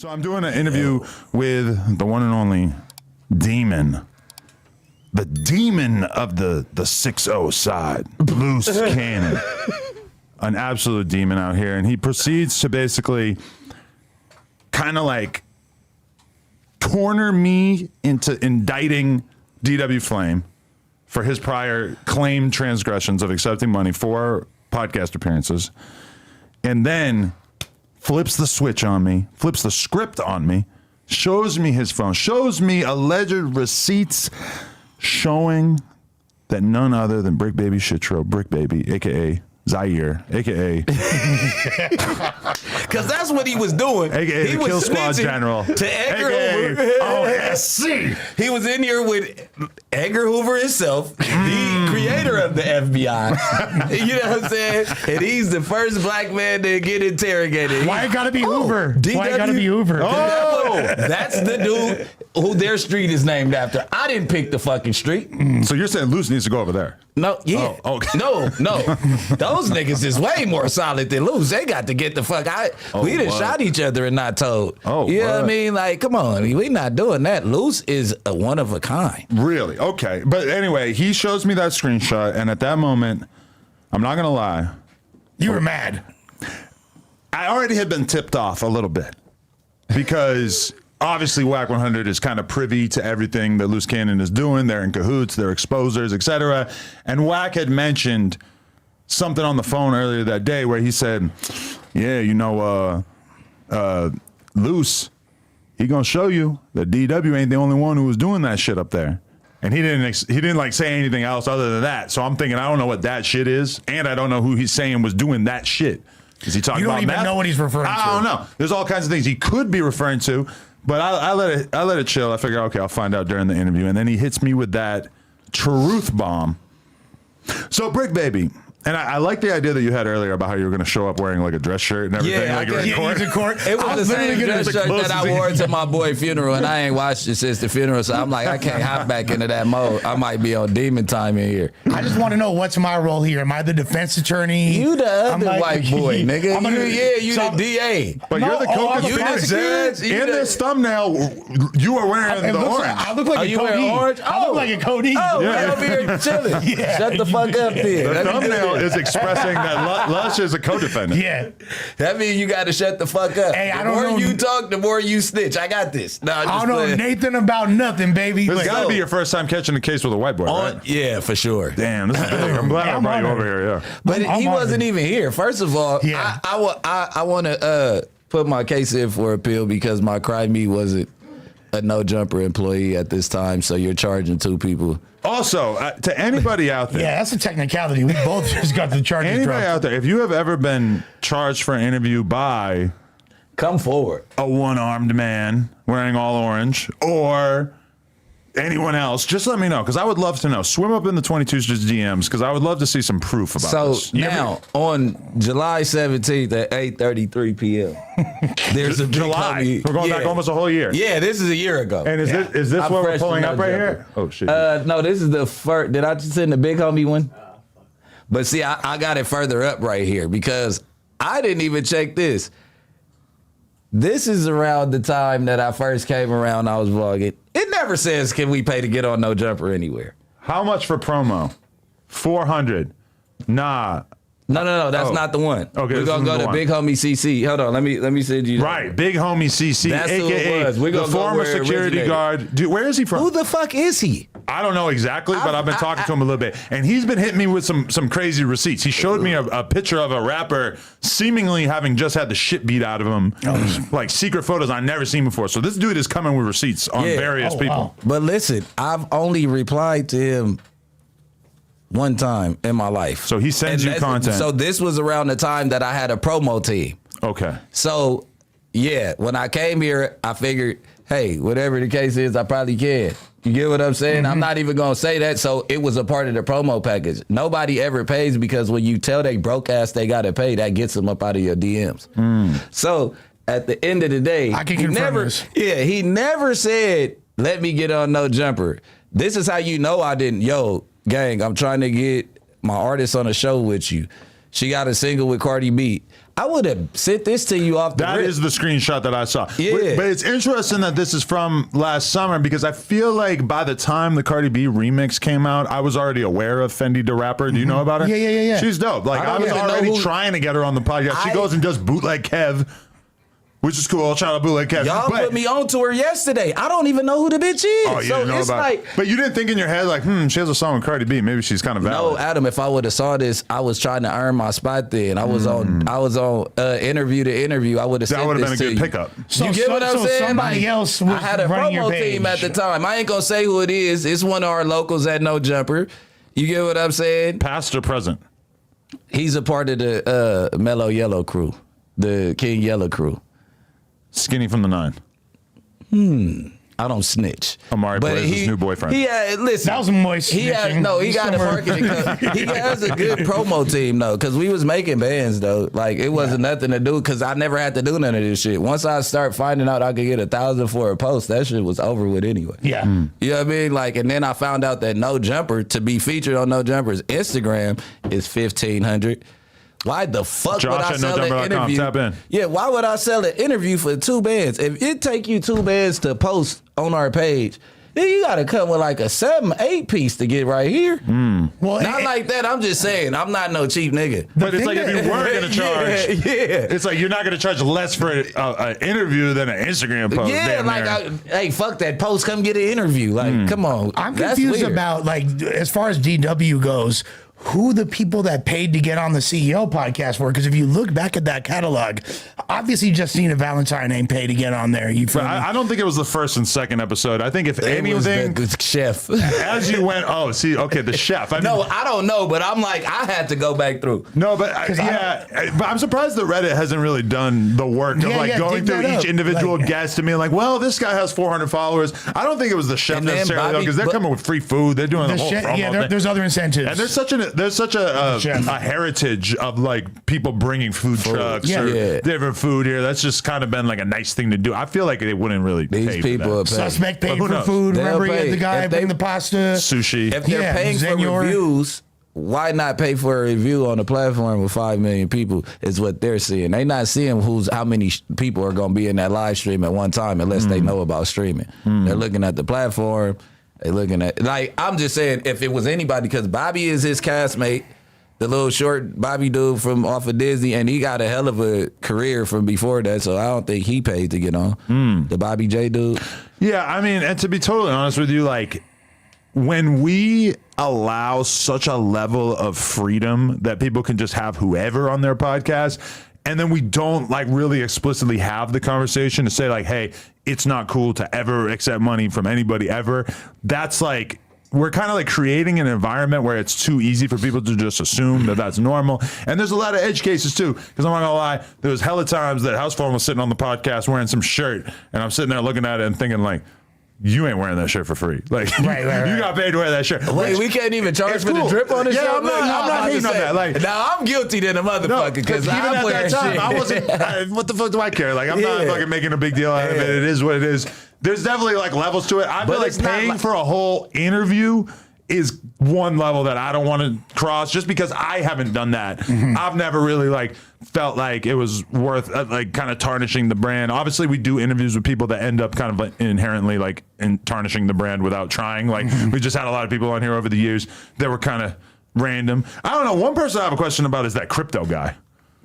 So I'm doing an interview with the one and only Demon. The demon of the 6-0 side, Loose Cannon. An absolute demon out here. And he proceeds to basically kind of like corner me into indicting DW Flame for his prior claimed transgressions of accepting money for podcast appearances. And then flips the switch on me, flips the script on me, shows me his phone, shows me alleged receipts showing that none other than Brick Baby Shitro, Brick Baby, a.k.a. Zaire, a.k.a. Because that's what he was doing. a.k.a. He the was Kill Squad snitching General. To Edgar a.k.a. Hoover. OSC. He was in here with Edgar Hoover himself, the creator of the FBI. You know what I'm saying? And he's the first black man to get interrogated. Why it gotta be Hoover? Why it gotta be Hoover? Oh, That's the dude who their street is named after. I didn't pick the fucking street. So you're saying Loose needs to go over there? No, yeah. Oh, okay. No. Those niggas is way more solid than Loose. They got to get the fuck out. We done shot each other and not told. Oh, you know what? what I mean? Like, come on. We not doing that. Loose is a one of a kind. Really? Okay. But anyway, he shows me that screenshot, and at that moment, I'm not going to lie, You were mad. I already had been tipped off a little bit because obviously Whack 100 is kind of privy to everything that Loose Cannon is doing. They're in cahoots, they're exposers, etc. And Whack had mentioned something on the phone earlier that day where he said, yeah, you know, Loose, he gonna show you that DW ain't the only one who was doing that shit up there. And he didn't like say anything else other than that. So I'm thinking, I don't know what that shit is, and I don't know who he's saying was doing that shit. Is he talking about You don't even meth? know what he's referring to. I don't know. There's all kinds of things he could be referring to, but I let it chill. I figure, okay, I'll find out during the interview. And then he hits me with that truth bomb. So Brick Baby, and I like the idea that you had earlier about how you were going to show up wearing like a dress shirt and everything. Yeah, like you're in court. He's in court. It was the same dress shirt that I wore to my boy's funeral, and I ain't watched it since the funeral, so I'm like, I can't hop back into that mode. I might be on demon time in here. I just want to know what's my role here. Am I the defense attorney? You the other like- white boy, nigga. I'm gonna- You so- the DA. But No, you're the oh, I'm co-conspirator. the prosecutor. You In the- this thumbnail, you are wearing It the looks orange. like- I look like Oh, a you wearing codeine. orange? I look like a codeine. Oh, Yeah. we over here chilling. Yeah. Shut the fuck up then. The Let me do thumbnail this. is expressing that Lush is a co-defendant. Yeah. That means you got to shut the fuck up. Hey, I the don't more know- you talk, the more you snitch. I got this. No, I'm I just don't know playing. Nathan about nothing, baby. This But- got to be your first time catching a case with a white boy, right? Yeah, for sure. Damn, this is big. I'm glad I I'm brought you honored. over here, yeah. But I'm he wasn't honored. even here. First of all, Yeah. I want to put my case in for appeal because my crime me wasn't a no jumper employee at this time. So you're charging two people. Also, to anybody out there, Yeah, that's a technicality. We both just got the charges anybody dropped. out there, if you have ever been charged for an interview by Come forward. a one-armed man wearing all orange or anyone else, just let me know because I would love to know. Swim up in the 22's just DMs because I would love to see some proof about So this. You ever- now on July 17th at 8:33 p.m. There's a big July. homie- We're going back almost a whole year. Yeah, this is a year ago. And is this I'm what we're fresh to pulling no up right jumper. here? Oh shit. No, this is the first. Did I just send the big homie one? But see, I got it further up right here because I didn't even check this. This is around the time that I first came around. I was vlogging. It never says, "Can we pay to get on No Jumper anywhere?" How much for promo? 400. Nah. No, that's Oh. not the one. Okay, We're this gonna is go the to one. Big Homie CC. Hold on, let me send you. Right, big homie CC, That's who it aka was. We're the gonna go former where it security originated. guard. Dude, where is he from? Who the fuck is he? I don't know exactly, but I've been talking to him a little bit, and he's been hitting me with some crazy receipts. He showed me a picture of a rapper seemingly having just had the shit beat out of him, like secret photos I've never seen before. So this dude is coming with receipts on Yeah. various Oh, people. wow. But listen, I've only replied to him one time in my life. So he sends you content. So this was around the time that I had a promo team. Okay. So yeah, when I came here, I figured, hey, whatever the case is, I probably can. You get what I'm saying? I'm not even gonna say that. So it was a part of the promo package. Nobody ever pays because when you tell they broke ass they gotta pay, that gets them up out of your DMs. So at the end of the day, I can he confirm never, this. yeah, he never said, let me get on No Jumper. This is how you know I didn't. Yo, gang, I'm trying to get my artist on a show with you. She got a single with Cardi B. I would have sent this to you off the That rip. is the screenshot that I saw. Yeah. But it's interesting that this is from last summer because I feel like by the time the Cardi B remix came out, I was already aware of Fendi the Rapper. Do you know about her? Yeah. She's dope. Like, I I don't was even know already who- trying to get her on the podcast. She goes and does Bootleg Kev, which is cool. Shout out Bootleg Kev. Y'all put me on to her yesterday. I don't even know who the bitch is. Oh, you so didn't know it's about like, it. But you didn't think in your head, like, she has a song with Cardi B. Maybe she's kind of valid. no, Adam, if I would have saw this, I was trying to earn my spot then. I was on interview to interview. I would have That sent would have this been a to good you. pickup. You get what I'm so saying? somebody Like, else was I had a running your promo page. team at the time. I ain't gonna say who it is. It's one of our locals at No Jumper. You get what I'm saying? Past or present? He's a part of the Mellow Yellow crew, the King Yellow crew. Skinny from the 9. I don't snitch. Amari plays his new boyfriend. He had, listen. That was moist He had, snitching. no, he got a Somewhere. marketing. He has a good promo team though, because we was making bands though. Like it wasn't nothing to do because I never had to do none of this shit. Once I start finding out I could get 1,000 for a post, that shit was over with anyway. Yeah. You know what I mean? Like, and then I found out that No Jumper, to be featured on No Jumper's Instagram, is 1,500. Why the fuck Josh would I at sell an nojumper.com. interview? Tap in. Yeah, why would I sell an interview for 2 bands? If it take you 2 bands to post on our page, then you got to come with like a 7-8 piece to get right here. Well, Not like that. I'm just saying, I'm not no cheap nigga. But it's thing like if you that- were going to charge, Yeah. it's like you're not going to charge less for an interview than an Instagram post. Yeah, damn like, near. hey, fuck that post. Come get an interview. Like, come on. I'm That's confused weird. about, like, as far as DW goes, who the people that paid to get on the CEO podcast were. Because if you look back at that catalog, obviously Justina Valentine ain't paid to get on there. You feel But me? I don't think it was the first and second episode. I think if It was anything, the chef. as you went, the chef. No, I don't know, but I'm like, I had to go back through. No, but I but I'm surprised that Reddit hasn't really done the work of like going dig through that each up. individual Like- guest and being like, well, this guy has 400 followers. I don't think it was the chef And then necessarily Bobby- because they're but- coming with free food. They're doing the whole promo thing. there's other incentives. And there's such a Chef. heritage of like people bringing food trucks Yeah. or Yeah. different food here. That's just kind of been like a nice thing to do. I feel like they wouldn't really These pay people for are that. paying. Suspect paid who for knows? food. They'll Remember, he had pay. the guy If they- bring the pasta. Sushi. If they're Yeah, paying Senor. for reviews, why not pay for a review on a platform with 5 million people? Is what they're seeing. They not seeing how many people are going to be in that live stream at one time unless they know about streaming. They're looking at the platform. They're looking at, like, I'm just saying, if it was anybody, because Bobby is his castmate, the little short Bobby dude from off of Disney, and he got a hell of a career from before that, so I don't think he paid to get on. The Bobby J dude. Yeah, I mean, and to be totally honest with you, like when we allow such a level of freedom that people can just have whoever on their podcast, and then we don't like really explicitly have the conversation to say like, hey, it's not cool to ever accept money from anybody ever. That's like, we're kind of like creating an environment where it's too easy for people to just assume that that's normal. And there's a lot of edge cases too, because I'm not gonna lie, there was hella times that House Phone was sitting on the podcast wearing some shirt, and I'm sitting there looking at it and thinking like, you ain't wearing that shirt for free. Like, Right. you got paid to wear that shirt. Wait, Which- we can't even charge It's for cool. the drip on the Yeah, show? I'm not hating on that. Like, now I'm guilty than a no, motherfucker because because even I'm at wearing that time, shit. I wasn't. What the fuck do I care? Like, I'm not Yeah. fucking making a big deal out of it. Yeah. It is what it is. There's definitely like levels to it. I But feel like it's not paying like- for a whole interview is one level that I don't want to cross just because I haven't done that. I've never really like felt like it was worth like kind of tarnishing the brand. Obviously we do interviews with people that end up kind of like inherently like in tarnishing the brand without trying. Like we just had a lot of people on here over the years that were kind of random. I don't know. One person I have a question about is that crypto guy.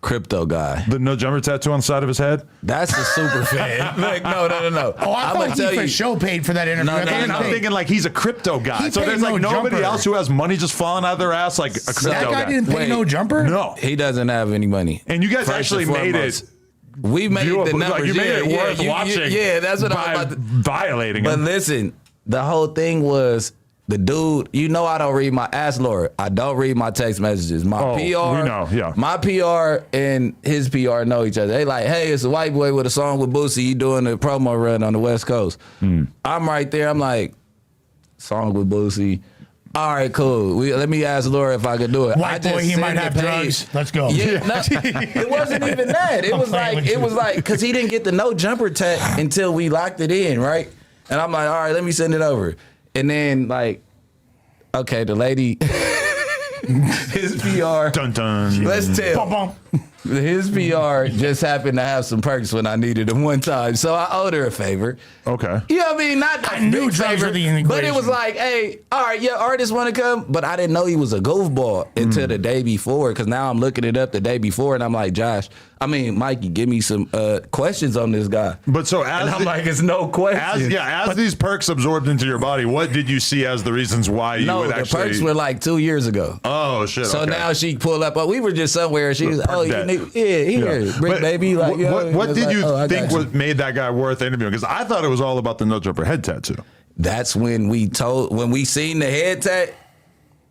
Crypto guy. The no jumper tattoo on the side of his head. That's a super fan. Like, no. Oh, I I'ma thought tell he for you. show paid for that interview. No, I thought no, he And I'm paid. thinking like he's a crypto guy. He So paid there's like no nobody jumper. else who has money just falling out of their ass like a crypto That guy guy. didn't pay Wait. no jumper? No. He doesn't have any money. And you guys First actually and made foremost. it. We made the Like numbers. you made it yeah, worth you- watching. Yeah, that's what by I'm about to. violating But him. listen, the whole thing was the dude. You know, I don't read my ask Laura. I don't read my text messages. My Oh, PR, we know, yeah. My PR and his PR know each other. They like, hey, it's a white boy with a song with Boosie. You doing a promo run on the West Coast? Hmm. I'm right there. I'm like, song with Boosie. All right, cool. Let me ask Laura if I could do it. I White just boy, he sent might the have page. drugs. Let's go. Yeah, no, it wasn't even that. It I'm was playing like with you. because he didn't get the no jumper tag until we locked it in, right? And I'm like, all right, let me send it over. And then like, okay, the lady, his PR. Dun dun. Let's tell. Bum, bum. His PR just happened to have some perks when I needed them one time, so I owed her a favor. Okay. You know what I mean? Not a knew big drugs favor, were the integration. but it was like, hey, all right, yeah, artists want to come, but I didn't know he was a goofball until the day before, because now I'm looking it up the day before, and I'm like, Mikey, give me some questions on this guy. But so as And I'm like, it's no question. as these perks absorbed into your body, what did you see as the reasons why you No, would the actually? perks were like 2 years ago. Oh shit! So okay. now she pulled up. We were just somewhere. She was, Perk you debt. need, here, Bricc, But baby. Like, what did you think was? made that guy worth interviewing? Because I thought it was all about the no jumper head tattoo. That's when we seen the head tat.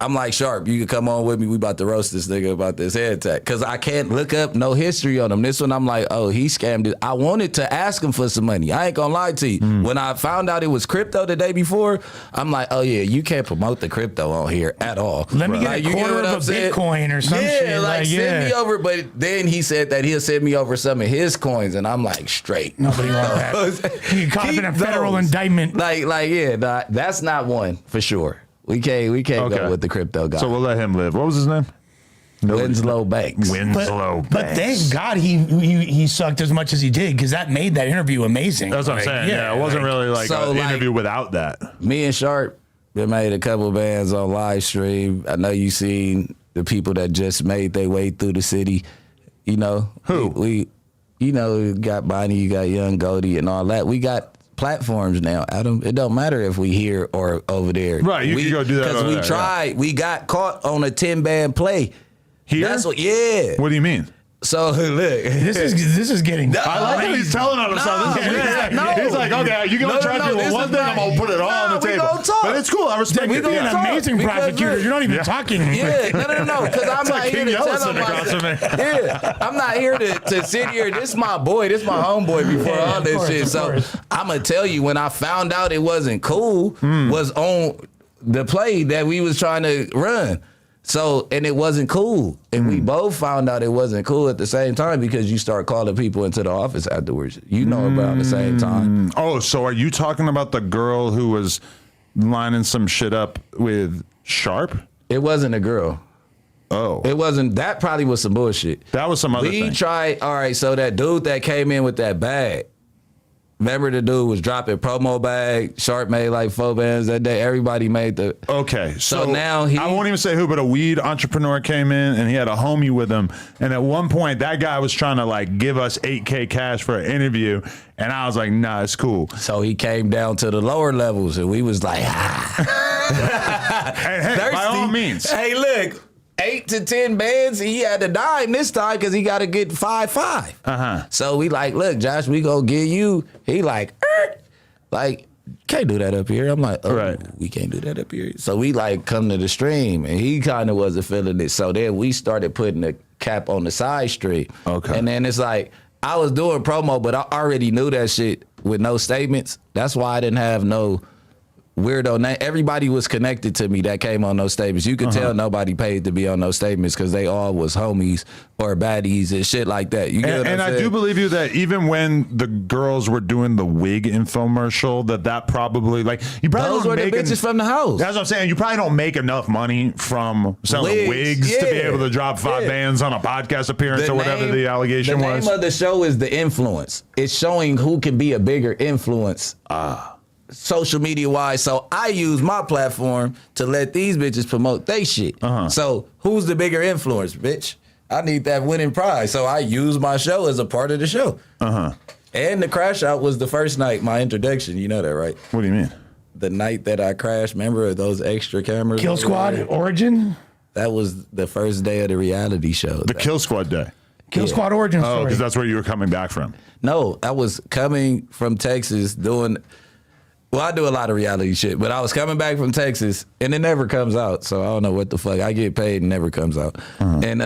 I'm like, Sharp, you can come on with me. We about to roast this nigga about this head tat. Because I can't look up no history on him. This one, I'm like, oh, he scammed it. I wanted to ask him for some money. I ain't going to lie to you. When I found out it was crypto the day before, I'm like, oh, yeah, you can't promote the crypto on here at all. Let me get Like, a you quarter what of I'm a saying? Bitcoin or some shit. Yeah, like send me over. But then he said that he'll send me over some of his coins. And I'm like, straight. Nobody wants that. You caught up in a Keep federal those. indictment. Yeah, that's not one for sure. We can't go with the crypto guy. So we'll let him live. What was his name? Winslow Banks. Winslow. But thank God he sucked as much as he did, because that made that interview amazing. That's what I'm saying. Yeah, it wasn't really like So, an like- interview without that. Me and Sharp been made a couple bands on live stream. I know you seen the people that just made their way through the city. You know Who? we you got Bonnie, you got Young Goldie, and all that. We got platforms now, Adam. It don't matter if we here or over there. Right, you can go do that because over we there, tried. We got caught on a 10-band play. Here? That's what. Yeah. What do you mean? So look, This is getting. I like how he's telling on himself. No, This is weird. no. He's like, okay, you gonna try to do this one is thing, not- I'm gonna put it all on the we table. gonna talk. But it's cool. I respect We it. gonna You're an talk. amazing Because prosecutor. look- You're not even talking. Yeah, no, because I'm It's not like here King to tell Yellowstone him across from me. Yeah, I'm not here to sit here. This my boy. This my homeboy before Yeah, all of this course, shit. of So course. I'm gonna tell you, when I found out it wasn't cool, was on the play that we was trying to run. So, and it wasn't cool. And we both found out it wasn't cool at the same time, because you start calling people into the office afterwards. You know around the same time. Oh, so are you talking about the girl who was lining some shit up with Sharp? It wasn't a girl. Oh, It wasn't. That probably was some bullshit. that was some other We thing. tried. All right, so that dude that came in with that bag. Remember the dude was dropping promo bag. Sharp made like 4 bands that day. Everybody made the. Okay, so now he- I won't even say who, but a weed entrepreneur came in and he had a homie with him. And at one point, that guy was trying to like give us $8K cash for an interview, and I was like, nah, it's cool. So he came down to the lower levels, and we was like, And hey, by all means, Hey, look, 8 to 10 bands. He had to dime this time because he got to get 5. So we like, look, Josh, we gonna give you. He like, can't do that up here. I'm like, oh, Right. we can't do that up here. So we like come to the stream, and he kind of wasn't feeling it. So then we started putting the cap on the side stream. Okay. And then it's like, I was doing promo, but I already knew that shit with no statements. That's why I didn't have no weirdo name. Everybody was connected to me that came on those statements. You could tell nobody paid to be on those statements, because they all was homies or baddies and shit like that. You get what and I'm I saying? do believe you that even when the girls were doing the wig infomercial, that probably like you probably Those don't were the make bitches from the house. That's what I'm saying. You probably don't make enough money from selling wigs to be yeah. able to drop 5 Yeah. bands on a podcast appearance or whatever the allegation was. The name of the show is The Influence. It's showing who can be a bigger influence. Social media wise. So I use my platform to let these bitches promote they shit. So who's the bigger influence, bitch? I need that winning prize. So I use my show as a part of the show. And the crash out was the first night, my introduction. You know that, right? What do you mean? The night that I crashed, remember those extra cameras? Kill Squad Origin. That was the first day of the reality show. The Kill Squad day. Kill Squad Origin Oh, story. because that's where you were coming back from. No, I was coming from Texas doing. Well, I do a lot of reality shit, but I was coming back from Texas, and it never comes out. So I don't know what the fuck. I get paid and it never comes out. And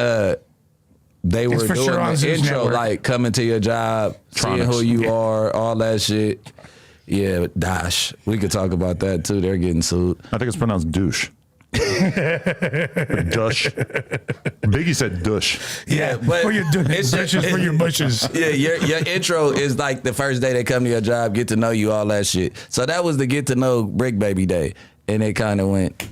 they were for doing sure on the Zeus intro, Network. like coming to your job, seeing who Tronics. you are, all that shit. Yeah, Dash. We could talk about that too. They're getting sued. I think it's pronounced douche. Dush. Biggie said dush. Yeah, but for your dishes for your bushes. Yeah, your intro is like the first day they come to your job, get to know you, all that shit. So that was the get to know Bricc Baby day, and it kind of went